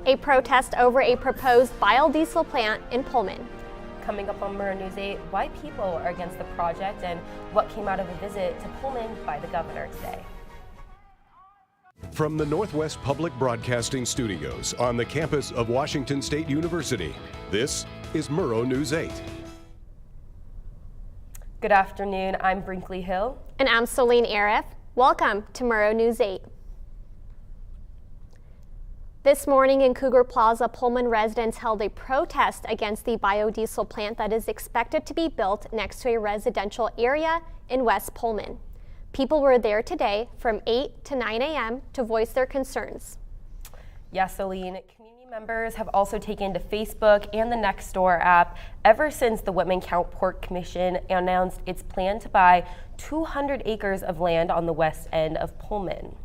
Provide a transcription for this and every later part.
a protest over a proposed biodiesel plant in Pullman. Coming up on Murrow News 8, why people are against the project and what came out of a visit to Pullman by the governor today. From the Northwest Public Broadcasting Studios on the campus of Washington State University, this is Murrow News 8. Good afternoon, I'm Brinkley Hill. And I'm Celine Arif. Welcome to Murrow News 8. This morning in Cougar Plaza, Pullman residents held a protest against the biodiesel plant that is expected to be built next to a residential area in West Pullman. People were there today from 8 to 9 a.m. to voice their concerns. Yes, Celine, community members have also taken to Facebook and the Nextdoor app ever since the Whitman County Port Commission announced its plan to buy 200 acres of land on the west end of Pullman.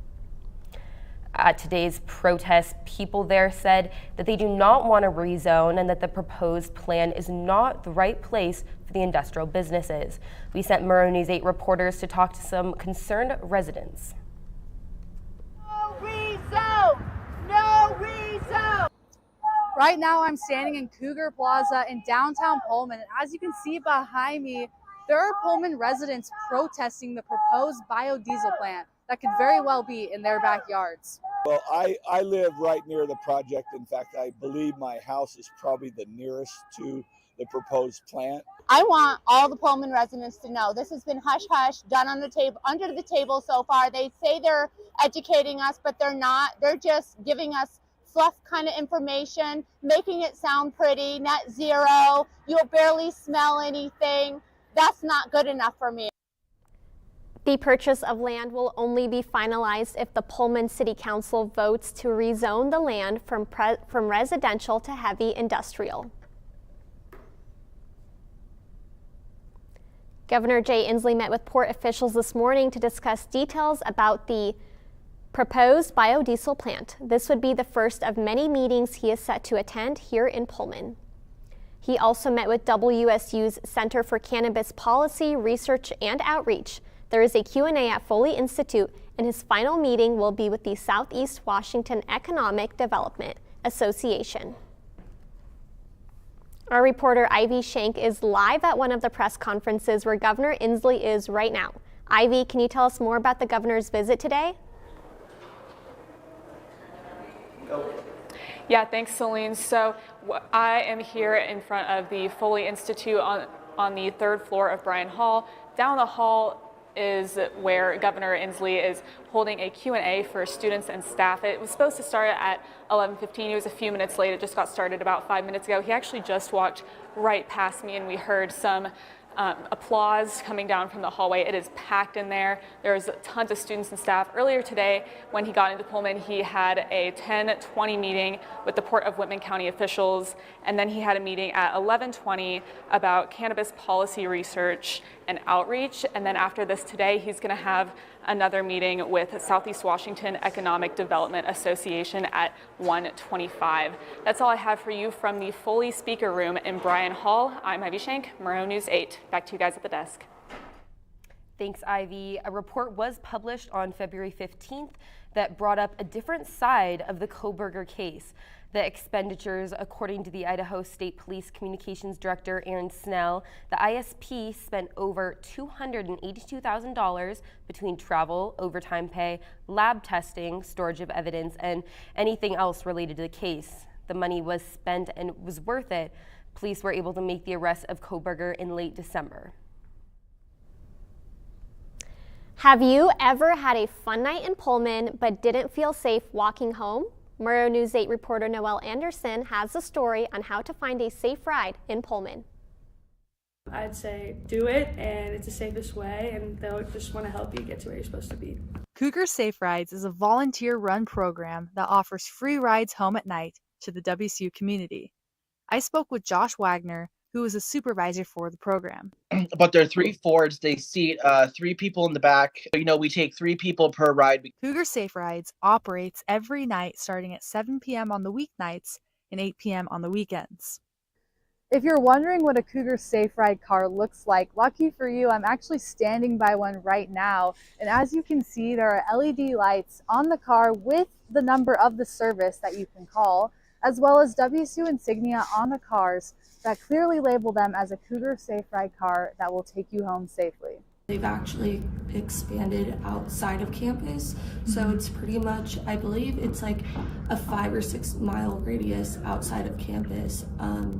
At today's protest, people there said that they do not want to rezone and that the proposed plan is not the right place for the industrial businesses. We sent Murrow News 8 reporters to talk to some concerned residents. No rezone! No rezone! Right now I'm standing in Cougar Plaza in downtown Pullman, and as you can see behind me, there are Pullman residents protesting the proposed biodiesel plant that could very well be in their backyards. Well, I live right near the project. In fact, I believe my house is probably the nearest to the proposed plant. I want all the Pullman residents to know this has been hush-hush, done on the table, under the table so far. They say they're educating us, but they're not. They're just giving us fluff kind of information, making it sound pretty, net zero, you'll barely smell anything. That's not good enough for me. The purchase of land will only be finalized if the Pullman City Council votes to rezone the land from residential to heavy industrial. Governor Jay Inslee met with port officials this morning to discuss details about the proposed biodiesel plant. This would be the first of many meetings he is set to attend here in Pullman. He also met with WSU's Center for Cannabis Policy, Research, and Outreach. There is a Q&A at Foley Institute, and his final meeting will be with the Southeast Washington Economic Development Association. Our reporter Ivy Shank is live at one of the press conferences where Governor Inslee is right now. Ivy, can you tell us more about the governor's visit today? Yeah, thanks, Celine. So I am here in front of the Foley Institute on the third floor of Bryan Hall. Down the hall is where Governor Inslee is holding a Q&A for students and staff. It was supposed to start at 11:15. It was a few minutes late. It just got started about 5 minutes ago. He actually just walked right past me, and we heard some applause coming down from the hallway. It is packed in there. There's tons of students and staff. Earlier today, when he got into Pullman, he had a 10:20 meeting with the Port of Whitman County officials, and then he had a meeting at 11:20 about cannabis policy research and outreach. And then after this today, he's going to have another meeting with Southeast Washington Economic Development Association at 1:25. That's all I have for you from the Foley Speaker Room in Bryan Hall. I'm Ivy Shank, Murrow News 8. Back to you guys at the desk. Thanks, Ivy. A report was published on February 15th that brought up a different side of the Kohberger case. The expenditures, according to the Idaho State Police Communications Director Aaron Snell, the ISP spent over $282,000 between travel, overtime pay, lab testing, storage of evidence, and anything else related to the case. The money was spent and was worth it. Police were able to make the arrest of Kohberger in late December. Have you ever had a fun night in Pullman but didn't feel safe walking home? Murrow News 8 reporter Noel Anderson has a story on how to find a safe ride in Pullman. I'd say do it, and it's the safest way, and they'll just want to help you get to where you're supposed to be. Cougar Safe Rides is a volunteer-run program that offers free rides home at night to the WSU community. I spoke with Josh Wagner, who is a supervisor for the program. But they're 3 Fords. They seat 3 people in the back. You know, we take 3 people per ride. Cougar Safe Rides operates every night starting at 7 p.m. on the weeknights and 8 p.m. on the weekends. If you're wondering what a Cougar Safe Ride car looks like, lucky for you, I'm actually standing by one right now. And as you can see, there are LED lights on the car with the number of the service that you can call. as well as WSU insignia on the cars that clearly label them as a Cougar Safe Ride car that will take you home safely. They've actually expanded outside of campus, so it's pretty much, I believe it's like a 5 or 6 mile radius outside of campus,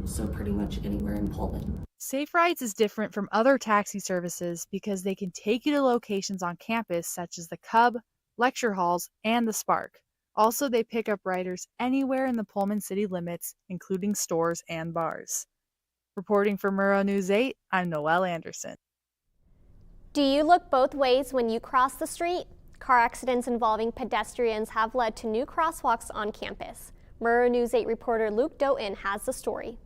so pretty much anywhere in Pullman. Safe Rides is different from other taxi services because they can take you to locations on campus such as the Cub, lecture halls, and the Spark. Also, they pick up riders anywhere in the Pullman city limits, including stores and bars. Reporting for Murrow News 8, I'm Noel Anderson. Do you look both ways when you cross the street? Car accidents involving pedestrians have led to new crosswalks on campus. Murrow News 8 reporter Luke Doughton has the story.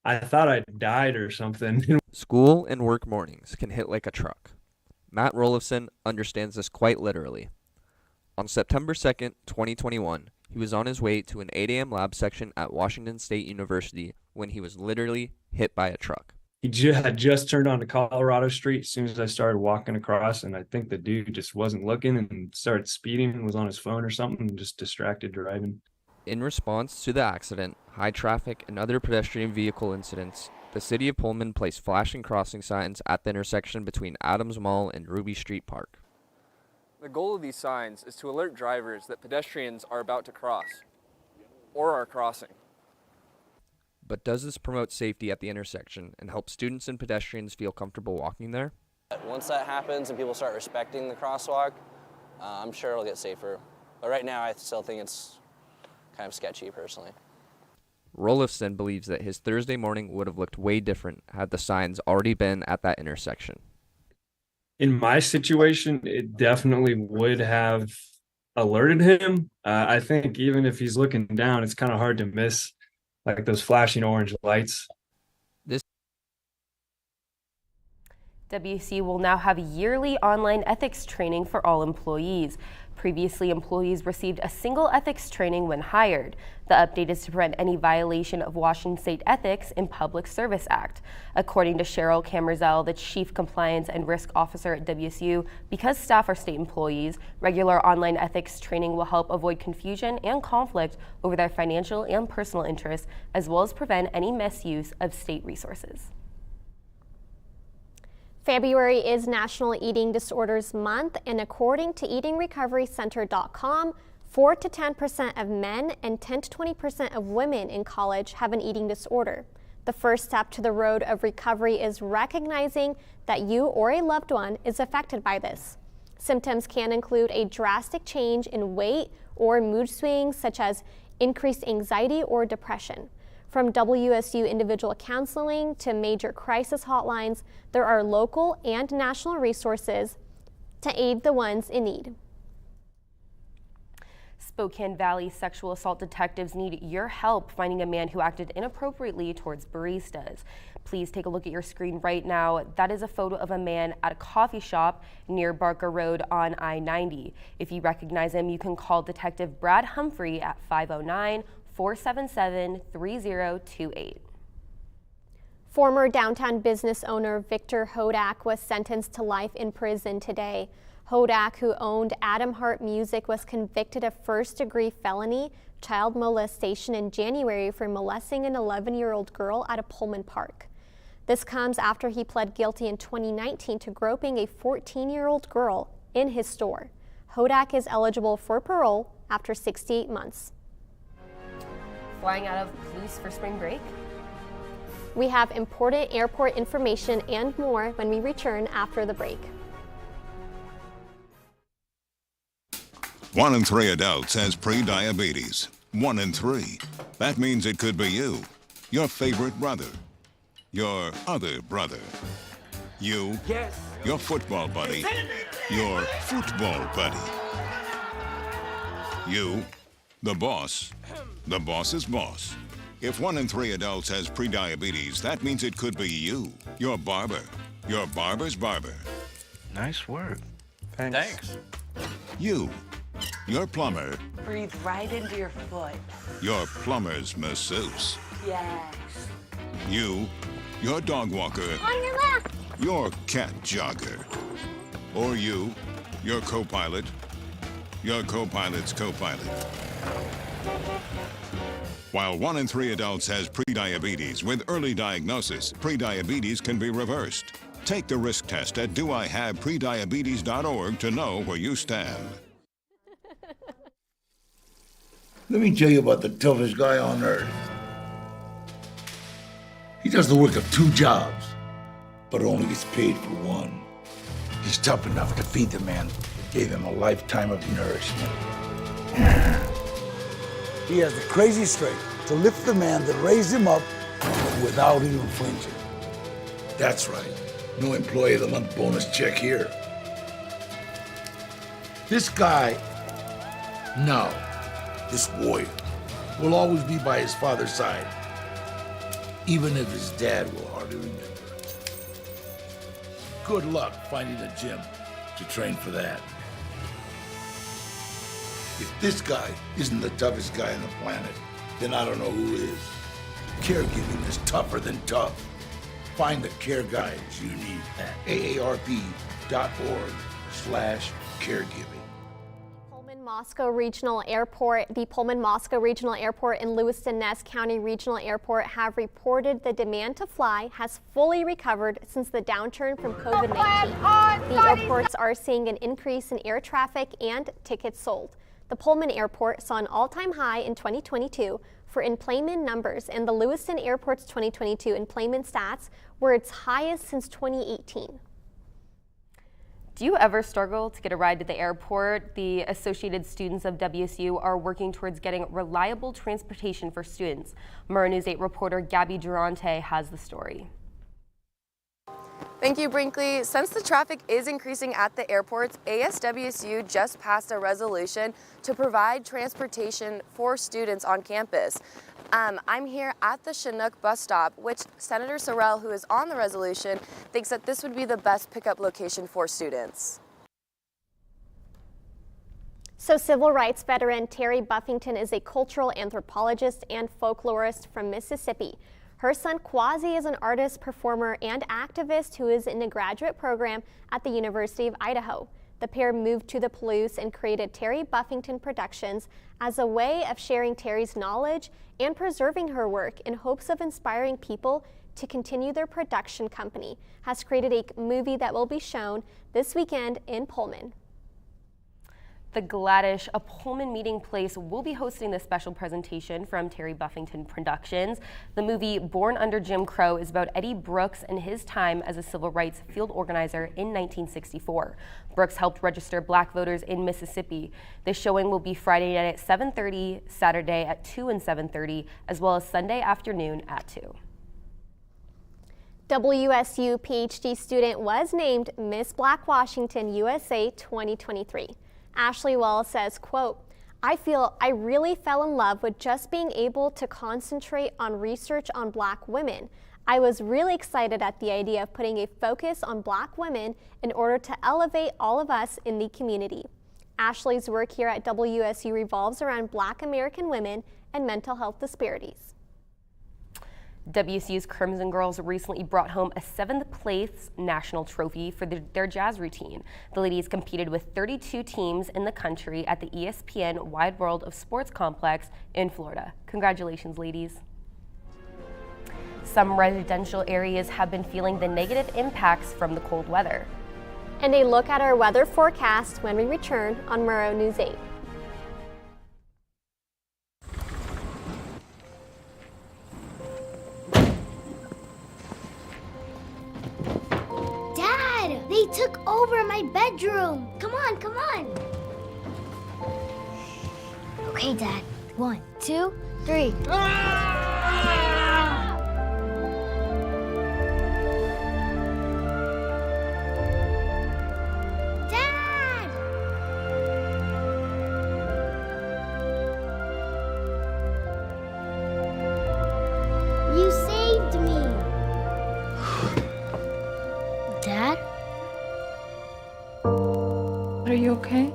I thought I died or something. School and work mornings can hit like a truck. Matt Rolifson understands this quite literally. On September 2nd, 2021, he was on his way to an 8 a.m. lab section at Washington State University when he was literally hit by a truck. He had just turned onto Colorado Street as soon as I started walking across, and I think the dude just wasn't looking and started speeding and was on his phone or something, just distracted driving. In response to the accident, high traffic, and other pedestrian vehicle incidents, the city of Pullman placed flashing crossing signs at the intersection between Adams Mall and Ruby Street Park. The goal of these signs is to alert drivers that pedestrians are about to cross or are crossing. But does this promote safety at the intersection and help students and pedestrians feel comfortable walking there? Once that happens and people start respecting the crosswalk, I'm sure it'll get safer. But right now, I still think it's kind of sketchy, personally. Rolifson believes that his Thursday morning would have looked way different had the signs already been at that intersection. In my situation, it definitely would have alerted him. I think even if he's looking down, it's kind of hard to miss like those flashing orange lights. WSU will now have yearly online ethics training for all employees. Previously, employees received a single ethics training when hired. The update is to prevent any violation of Washington State Ethics and Public Service Act. According to Cheryl Camerzell, the Chief Compliance and Risk Officer at WSU, because staff are state employees, regular online ethics training will help avoid confusion and conflict over their financial and personal interests, as well as prevent any misuse of state resources. February is National Eating Disorders Month, and according to eatingrecoverycenter.com, 4 to 10% of men and 10 to 20% of women in college have an eating disorder. The first step to the road of recovery is recognizing that you or a loved one is affected by this. Symptoms can include a drastic change in weight or mood swings, such as increased anxiety or depression. From WSU individual counseling to major crisis hotlines, there are local and national resources to aid the ones in need. Spokane Valley sexual assault detectives need your help finding a man who acted inappropriately towards baristas. Please take a look at your screen right now. That is a photo of a man at a coffee shop near Barker Road on I-90. If you recognize him, you can call Detective Brad Humphrey at 509-477-3028. Former downtown business owner Victor Hodak was sentenced to life in prison today. Hodak, who owned Adam Hart Music, was convicted of first-degree felony child molestation in January for molesting an 11-year-old girl at a Pullman park. This comes after he pled guilty in 2019 to groping a 14-year-old girl in his store. Hodak is eligible for parole after 68 months. Flying out of Palouse for spring break? We have important airport information and more when we return after the break. 1 in 3 adults has pre-diabetes. 1 in 3. That means it could be you, your favorite brother, your other brother, you, yes, your football buddy, your football buddy, you, the boss's boss. If 1 in 3 adults has pre-diabetes, that means it could be you, your barber, your barber's barber. Nice work. Thanks. You, your plumber. Breathe right into your foot. Your plumber's masseuse. Yes. You, your dog walker. On your left. Your cat jogger. Or you, your co-pilot. Your co-pilot's co-pilot. While 1 in 3 adults has prediabetes, with early diagnosis, prediabetes can be reversed. Take the risk test at doihaveprediabetes.org to know where you stand. Let me tell you about the toughest guy on earth. He does the work of 2 jobs, but only gets paid for one. He's tough enough to feed the man that gave him a lifetime of nourishment. He has the crazy strength to lift the man that raised him up without even flinching. That's right. No employee of the month bonus check here. This guy, no, this warrior, will always be by his father's side, even if his dad will hardly remember. Good luck finding a gym to train for that. If this guy isn't the toughest guy on the planet, then I don't know who is. Caregiving is tougher than tough. Find the care guides you need at aarp.org/caregiving. Pullman-Moscow Regional Airport, the Pullman-Moscow Regional Airport and Lewiston-Ness County Regional Airport have reported the demand to fly has fully recovered since the downturn from COVID-19. The airports are seeing an increase in air traffic and tickets sold. The Pullman Airport saw an all-time high in 2022 for enplanement numbers, and the Lewiston Airport's 2022 enplanement stats were its highest since 2018. Do you ever struggle to get a ride to the airport? The Associated Students of WSU are working towards getting reliable transportation for students. Murrow News 8 reporter Gabby Durante has the story. Thank you, Brinkley. Since the traffic is increasing at the airports, ASWSU just passed a resolution to provide transportation for students on campus. I'm here at the Chinook bus stop, which Senator Sorrell, who is on the resolution, thinks that this would be the best pickup location for students. So civil rights veteran Terry Buffington is a cultural anthropologist and folklorist from Mississippi. Her son Quasi is an artist, performer, and activist who is in a graduate program at the University of Idaho. The pair moved to the Palouse and created Terry Buffington Productions as a way of sharing Terry's knowledge and preserving her work in hopes of inspiring people to continue their production company. Has created a movie that will be shown this weekend in Pullman. The Gladish, a Pullman meeting place, will be hosting this special presentation from Terry Buffington Productions. The movie Born Under Jim Crow is about Eddie Brooks and his time as a civil rights field organizer in 1964. Brooks helped register black voters in Mississippi. This showing will be Friday night at 7:30, Saturday at 2 and 7:30, as well as Sunday afternoon at 2. WSU PhD student was named Miss Black Washington USA 2023. Ashley Wells says, quote, I feel I really fell in love with just being able to concentrate on research on black women. I was really excited at the idea of putting a focus on black women in order to elevate all of us in the community. Ashley's work here at WSU revolves around black American women and mental health disparities. WSU's Crimson Girls recently brought home a 7th place national trophy for their jazz routine. The ladies competed with 32 teams in the country at the ESPN Wide World of Sports Complex in Florida. Congratulations, ladies. Some residential areas have been feeling the negative impacts from the cold weather. And a look at our weather forecast when we return on Murrow News 8. They took over my bedroom. Come on, come on. Okay, Dad. 1, 2, 3. Dad! You saved me. Dad? Are you okay?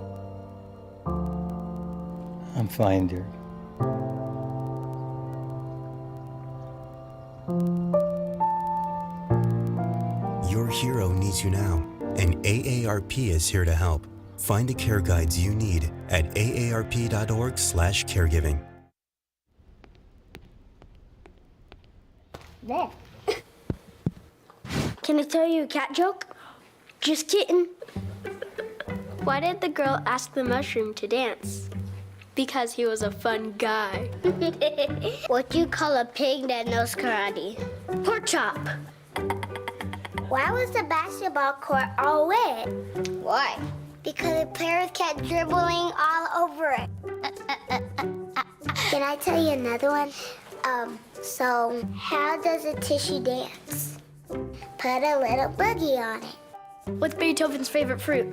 I'm fine, dear. Your hero needs you now, and AARP is here to help. Find the care guides you need at aarp.org/caregiving. There. Can I tell you a cat joke? Just kidding. Why did the girl ask the mushroom to dance? Because he was a fun guy. What do you call a pig that knows karate? Pork chop. Why was the basketball court all wet? Why? Because the players kept dribbling all over it. Can I tell you another one? So how does a tissue dance? Put a little boogie on it. What's Beethoven's favorite fruit?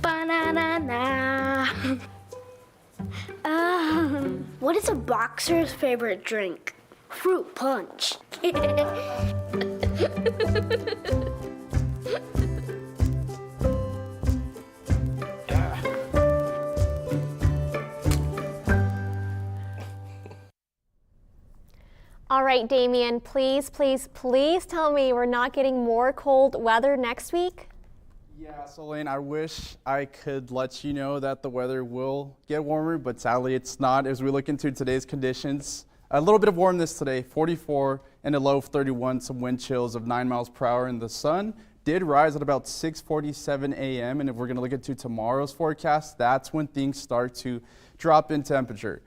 Banana. What is a boxer's favorite drink? Fruit punch. All right, Damien, please tell me we're not getting more cold weather next week? Yeah, so Lane, I wish I could let you know that the weather will get warmer, but sadly it's not. As we look into today's conditions, a little bit of warmness today, 44 and a low of 31, some wind chills of 9 miles per hour, and the sun did rise at about 6:47 a.m. And if we're going to look into tomorrow's forecast, that's when things start to drop in temperature.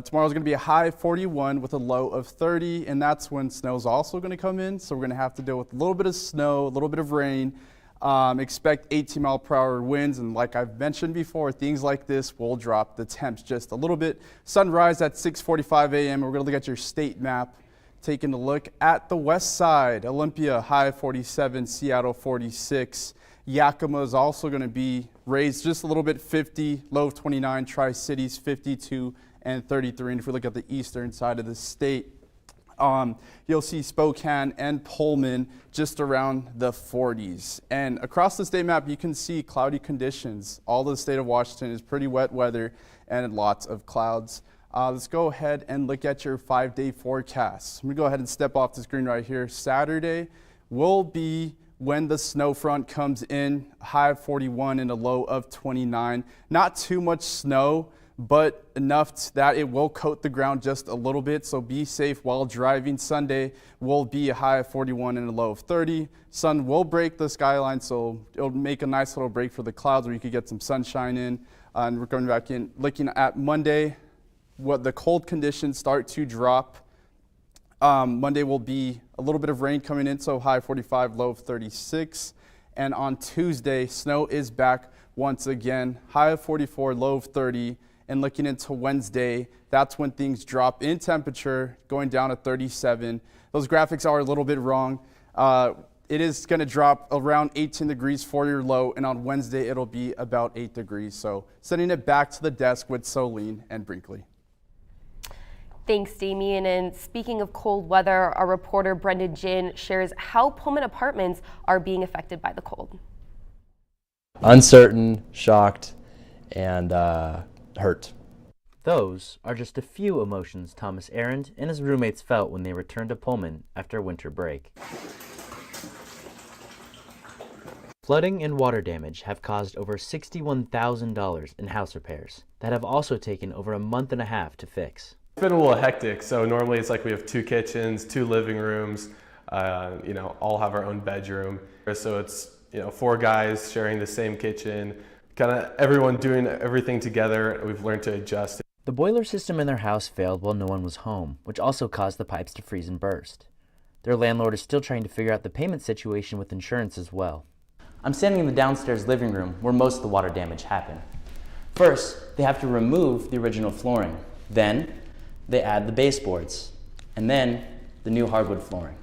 Tomorrow's going to be a high of 41 with a low of 30, and that's when snow's also going to come in. So we're going to have to deal with a little bit of snow, a little bit of rain. Expect 18-mile-per-hour winds, and like I've mentioned before, things like this will drop the temps just a little bit. Sunrise at 6:45 a.m. We're going to look at your state map, taking a look at the west side. Olympia, high of 47, Seattle 46. Yakima is also going to be raised just a little bit, 50, low of 29. Tri-Cities 52 and 33. And if we look at the eastern side of the state, you'll see Spokane and Pullman just around the 40s. And across the state map, you can see cloudy conditions. All the state of Washington is pretty wet weather and lots of clouds. Let's go ahead and look at your 5-day forecast. I'm going to go ahead and step off the screen right here. Saturday will be when the snow front comes in, high of 41 and a low of 29. Not too much snow, but enough that it will coat the ground just a little bit, so be safe while driving. Sunday will be a high of 41 and a low of 30. Sun will break the skyline, so it'll make a nice little break for the clouds where you could get some sunshine in. And we're going back in, looking at Monday, what the cold conditions start to drop. Monday will be a little bit of rain coming in, so high 45, low of 36. And on Tuesday, snow is back once again, high of 44, low of 30. And looking into Wednesday, that's when things drop in temperature, going down to 37. Those graphics are a little bit wrong. It is going to drop around 18 degrees for your low, and on Wednesday, it'll be about 8 degrees. So sending it back to the desk with Solene and Brinkley. Thanks, Damien. And speaking of cold weather, our reporter Brendan Jin shares how Pullman apartments are being affected by the cold. Uncertain, shocked, and hurt. Those are just a few emotions Thomas Arend and his roommates felt when they returned to Pullman after winter break. Flooding and water damage have caused over $61,000 in house repairs that have also taken over a month and a half to fix. It's been a little hectic. So normally it's like we have 2 kitchens, 2 living rooms, all have our own bedroom. So it's 4 guys sharing the same kitchen, kind of everyone doing everything together. We've learned to adjust. The boiler system in their house failed while no one was home, which also caused the pipes to freeze and burst. Their landlord is still trying to figure out the payment situation with insurance as well. I'm standing in the downstairs living room where most of the water damage happened. First, they have to remove the original flooring. Then, they add the baseboards, and then the new hardwood flooring.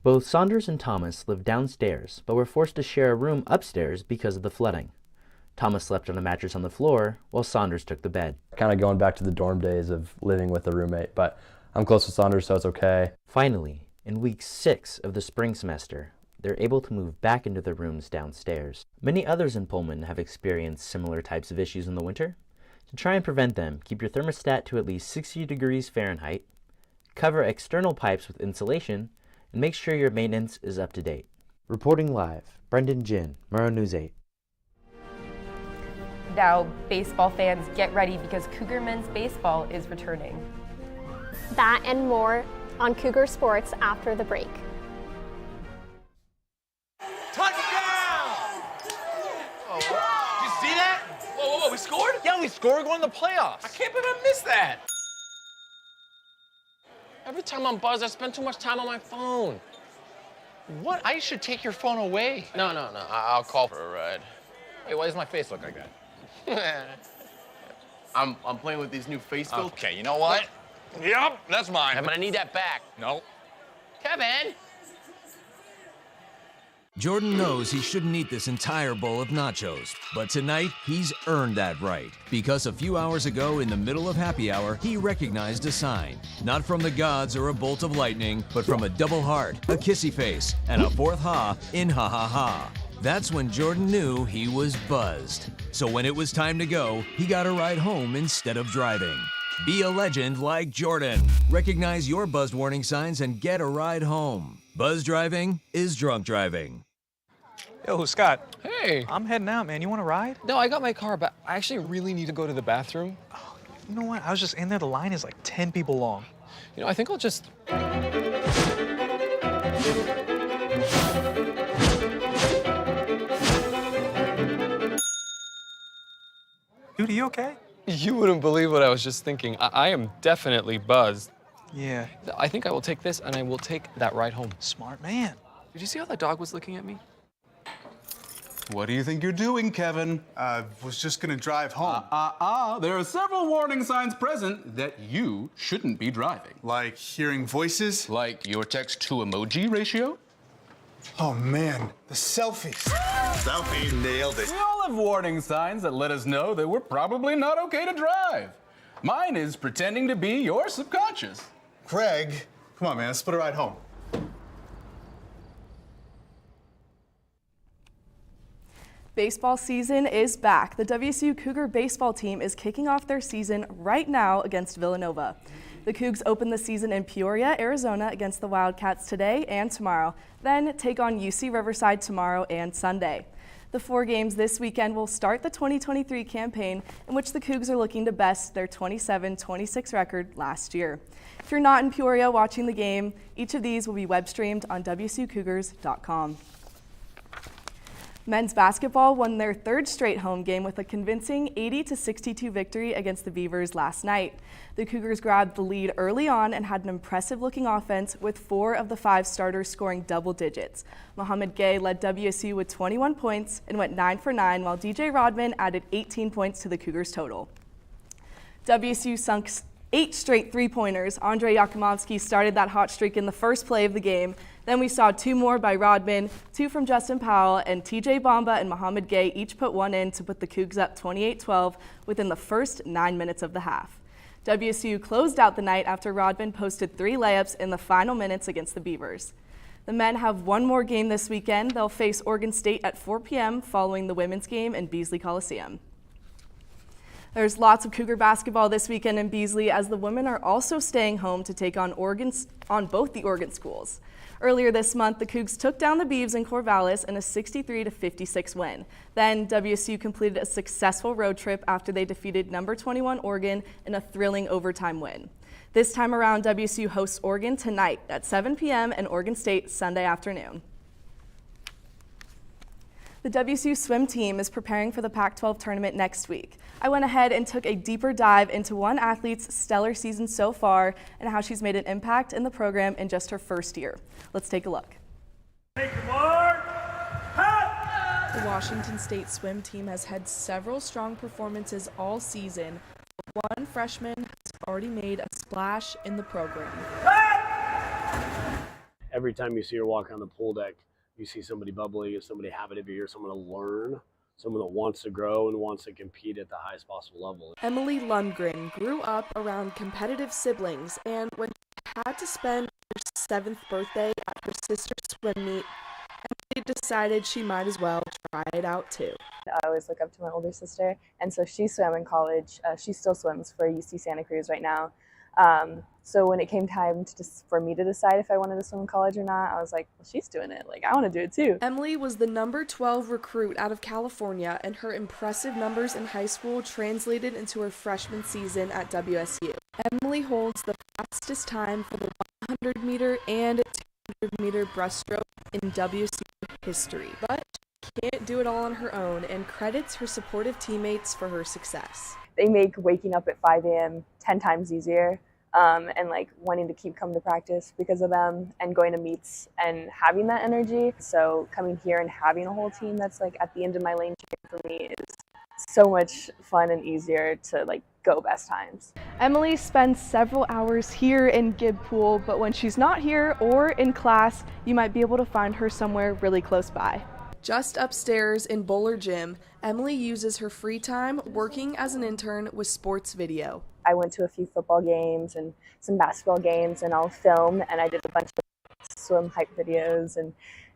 Both Saunders and Thomas lived downstairs, but were forced to share a room upstairs because of the flooding. Thomas slept on a mattress on the floor, while Saunders took the bed. Kind of going back to the dorm days of living with a roommate, but I'm close with Saunders, so it's okay. Finally, in week 6 of the spring semester, they're able to move back into their rooms downstairs. Many others in Pullman have experienced similar types of issues in the winter. To try and prevent them, keep your thermostat to at least 60 degrees Fahrenheit, cover external pipes with insulation, and make sure your maintenance is up to date. Reporting live, Brendan Jin, Murrow News 8. Now, baseball fans, get ready because Cougar men's baseball is returning. That and more on Cougar Sports after the break. we scored? Yeah, we scored. We're going to the playoffs. I can't believe I missed that. Every time I'm buzzed, I spend too much time on my phone. What? I should take your phone away. No. I'll call for a ride. Hey, why does my face look like that? I'm playing with these new face filters. Okay, you know what? Yep, that's mine. I'm gonna need that back. No. Kevin! Jordan knows he shouldn't eat this entire bowl of nachos, but tonight he's earned that right. Because a few hours ago, in the middle of happy hour, he recognized a sign. Not from the gods or a bolt of lightning, but from a double heart, a kissy face, and a fourth ha in ha ha ha. That's when Jordan knew he was buzzed. So when it was time to go, he got a ride home instead of driving. Be a legend like Jordan. Recognize your buzzed warning signs and get a ride home. Buzz driving is drunk driving. Yo, Scott. Hey. I'm heading out, man. You want to ride? No, I got my car, but I actually really need to go to the bathroom. Oh, you know what? I was just in there. The line is like 10 people long. You know, I think I'll just... Dude, are you okay? You wouldn't believe what I was just thinking. I am definitely buzzed. Yeah. I think I will take this, and I will take that ride home. Smart man. Did you see how that dog was looking at me? What do you think you're doing, Kevin? Was just gonna drive home. There are several warning signs present that you shouldn't be driving. Like hearing voices? Like your text-to-emoji ratio? Oh man, the selfies. Selfie. Nailed it. We all have warning signs that let us know that we're probably not okay to drive. Mine is pretending to be your subconscious. Craig, come on, man, let's split a ride home. Baseball season is back. The WSU Cougar baseball team is kicking off their season right now against Villanova. The Cougs open the season in Peoria, Arizona against the Wildcats today and tomorrow, then take on UC Riverside tomorrow and Sunday. The 4 games this weekend will start the 2023 campaign, in which the Cougs are looking to best their 27-26 record last year. If you're not in Peoria watching the game, each of these will be web streamed on WSUCougars.com. Men's basketball won their 3rd straight home game with a convincing 80-62 victory against the Beavers last night. The Cougars grabbed the lead early on and had an impressive-looking offense, with 4 of the 5 starters scoring double digits. Mohamed Gay led WSU with 21 points and went 9 for 9, while DJ Rodman added 18 points to the Cougars' total. WSU sunk 8 straight three-pointers. Andrei Yakimovsky started that hot streak in the first play of the game. Then we saw 2 more by Rodman, 2 from Justin Powell, and TJ Bamba and Mohamed Gay each put 1 in to put the Cougs up 28-12 within the first 9 minutes of the half. WSU closed out the night after Rodman posted 3 layups in the final minutes against the Beavers. The men have 1 more game this weekend. They'll face Oregon State at 4 p.m. following the women's game in Beasley Coliseum. There's lots of Cougar basketball this weekend in Beasley, as the women are also staying home to take on both the Oregon schools. Earlier this month, the Cougs took down the Beavs in Corvallis in a 63-56 win. Then WSU completed a successful road trip after they defeated number 21 Oregon in a thrilling overtime win. This time around, WSU hosts Oregon tonight at 7 p.m. and Oregon State Sunday afternoon. The WSU swim team is preparing for the Pac-12 tournament next week. I went ahead and took a deeper dive into one athlete's stellar season so far and how she's made an impact in the program in just her first year. Let's take a look. The Washington State swim team has had several strong performances all season. One freshman has already made a splash in the program. Every time you see her walk on the pool deck, you see somebody bubbly, somebody happy to be here, someone to learn, someone that wants to grow and wants to compete at the highest possible level. Emily Lundgren grew up around competitive siblings, and when she had to spend her 7th birthday at her sister's swim meet, Emily decided she might as well try it out too. I always look up to my older sister, and so she swam in college. She still swims for UC Santa Cruz right now. So when it came time for me to decide if I wanted to swim in college or not, I was like, well, she's doing it. Like, I want to do it too. Emily was the number 12 recruit out of California, and her impressive numbers in high school translated into her freshman season at WSU. Emily holds the fastest time for the 100-meter and 200-meter breaststroke in WSU history, but she can't can't do it all on her own and credits her supportive teammates for her success. They make waking up at 5 a.m. 10 times easier, and like wanting to keep coming to practice because of them and going to meets and having that energy. So coming here and having a whole team that's like at the end of my lane for me is so much fun and easier to like go best times. Emily spends several hours here in Gib Pool, but when she's not here or in class, you might be able to find her somewhere really close by. Just upstairs in Bowler Gym, Emily uses her free time working as an intern with sports video. I went to a few football games and some basketball games, and I'll film, and I did a bunch of swim hype videos, and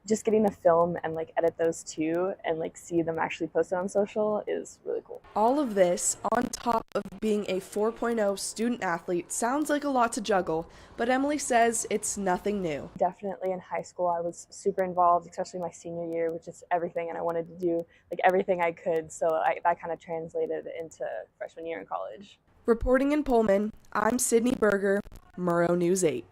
just getting to film and like edit those too and like see them actually posted on social is really cool. All of this on top of being a 4.0 student athlete sounds like a lot to juggle, but Emily says it's nothing new. Definitely in high school I was super involved, especially my senior year, which is everything, and I wanted to do like everything I could, so that kind of translated into freshman year in college. Reporting in Pullman, I'm Sydney Berger, Murrow News 8.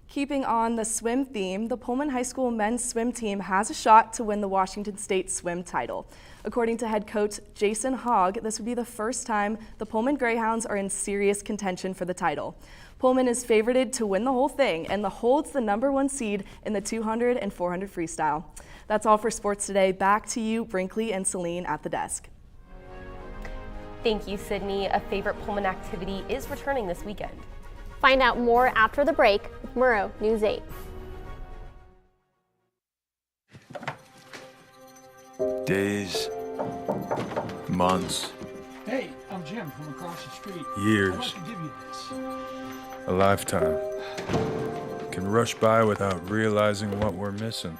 Keeping on the swim theme, the Pullman High School men's swim team has a shot to win the Washington State swim title. According to head coach Jason Hogg, this would be the first time the Pullman Greyhounds are in serious contention for the title. Pullman is favorited to win the whole thing and holds the #1 seed in the 200 and 400 freestyle. That's all for sports today. Back to you, Brinkley and Celine at the desk. Thank you, Sydney. A favorite Pullman activity is returning this weekend. Find out more after the break with Murrow News 8. Days, months. Hey, I'm Jim from across the street. Years. I'd like to give you this. A lifetime. Can rush by without realizing what we're missing.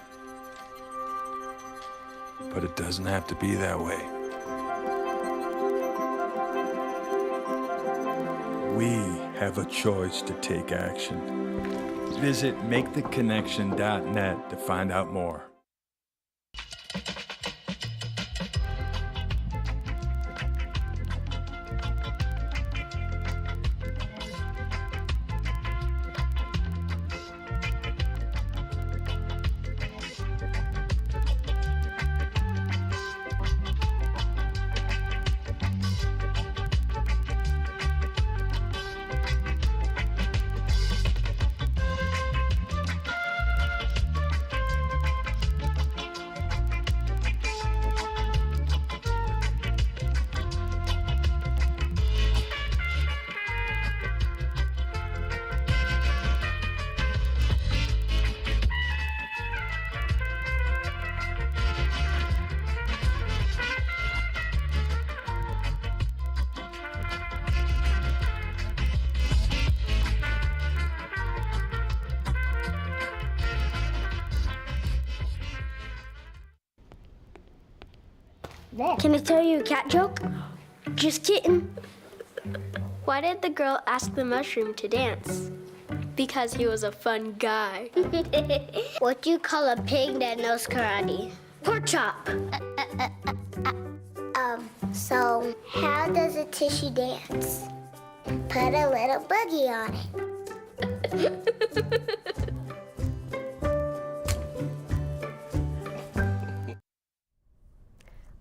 But it doesn't have to be that way. We have a choice to take action. Visit maketheconnection.net to find out more. Can I tell you a cat joke? Just kidding. Why did the girl ask the mushroom to dance? Because he was a fun guy. What do you call a pig that knows karate? Pork chop. So how does a tissue dance? Put a little boogie on it.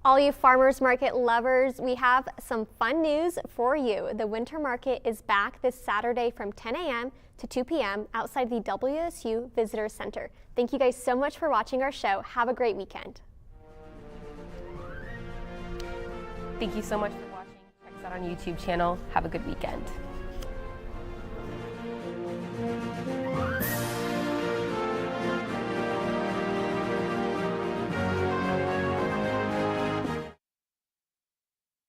All you farmers market lovers, we have some fun news for you. The winter market is back this Saturday from 10 a.m. to 2 p.m. outside the WSU Visitor Center. Thank you guys so much for watching our show. Have a great weekend. Thank you so much for watching. Check us out on YouTube channel. Have a good weekend.